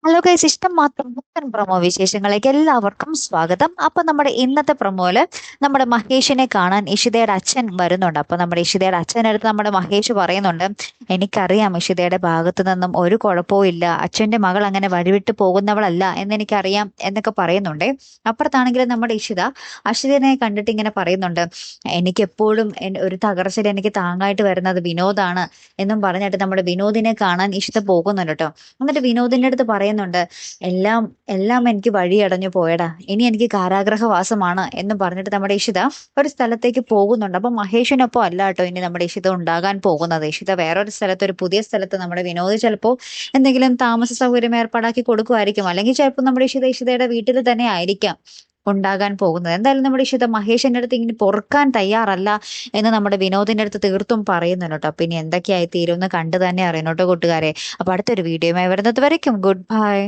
Hello guys, ഇഷ്ടം മാത്രം പുത്തൻ പ്രൊമോ വിശേഷങ്ങളിലേക്ക് എല്ലാവർക്കും സ്വാഗതം. അപ്പൊ നമ്മുടെ ഇന്നത്തെ പ്രൊമോയില് നമ്മുടെ മഹേഷിനെ കാണാൻ ഇഷിതയുടെ അച്ഛൻ വരുന്നുണ്ട്. അപ്പൊ നമ്മുടെ ഇഷിതയുടെ അച്ഛനടുത്ത് നമ്മുടെ മഹേഷ് പറയുന്നുണ്ട്, എനിക്കറിയാം ഇഷിതയുടെ ഭാഗത്തു നിന്നും ഒരു കുഴപ്പവും ഇല്ല, അച്ഛന്റെ മകൾ അങ്ങനെ വഴിവിട്ട് പോകുന്നവളല്ല എന്നെനിക്കറിയാം എന്നൊക്കെ പറയുന്നുണ്ട്. അപ്പുറത്താണെങ്കിലും നമ്മുടെ ഇഷിത അഷിതനെ കണ്ടിട്ട് ഇങ്ങനെ പറയുന്നുണ്ട്, എനിക്ക് എപ്പോഴും ഒരു തകർച്ചയിൽ എനിക്ക് താങ്ങായിട്ട് വരുന്നത് വിനോദാണ് എന്നും പറഞ്ഞിട്ട് നമ്മുടെ വിനോദിനെ കാണാൻ ഇഷിത പോകുന്നുണ്ട് കേട്ടോ. എന്നിട്ട് വിനോദിന്റെ അടുത്ത് പറയുന്നുണ്ട്, എല്ലാം എല്ലാം എനിക്ക് വഴിയടഞ്ഞു പോയടാ, ഇനി എനിക്ക് കാരാഗ്രഹവാസമാണ് എന്നും പറഞ്ഞിട്ട് നമ്മുടെ ഇഷിത ഒരു സ്ഥലത്തേക്ക് പോകുന്നുണ്ട്. അപ്പൊ മഹേഷിനൊപ്പം അല്ല കേട്ടോ ഇനി നമ്മുടെ ഇഷിത ഉണ്ടാകാൻ പോകുന്നത്. ഇഷിത വേറൊരു സ്ഥലത്ത്, ഒരു പുതിയ സ്ഥലത്ത് നമ്മുടെ വിനോദ് ചിലപ്പോൾ എന്തെങ്കിലും താമസ സൗകര്യം ഏർപ്പാടാക്കി കൊടുക്കുമായിരിക്കും, അല്ലെങ്കിൽ ചിലപ്പോൾ നമ്മുടെ ഇഷിതയുടെ വീട്ടിൽ തന്നെ ആയിരിക്കാം ഉണ്ടാകാൻ പോകുന്നത്. എന്തായാലും നമ്മുടെ ഇഷിത മഹേഷിന്റെ അടുത്ത് ഇങ്ങനെ പൊറുക്കാൻ തയ്യാറല്ല എന്ന് നമ്മുടെ വിനോദിന്റെ അടുത്ത് തീർത്തും പറയുന്നുണ്ട് കേട്ടോ. പിന്നെ എന്തൊക്കെയായി തീരുമെന്ന് കണ്ടു തന്നെ അറിയണം കേട്ടോ കൂട്ടുകാരെ. അപ്പൊ അടുത്തൊരു വീഡിയോയുമായി വരുന്നത് വരയ്ക്കും ഗുഡ് ബൈ.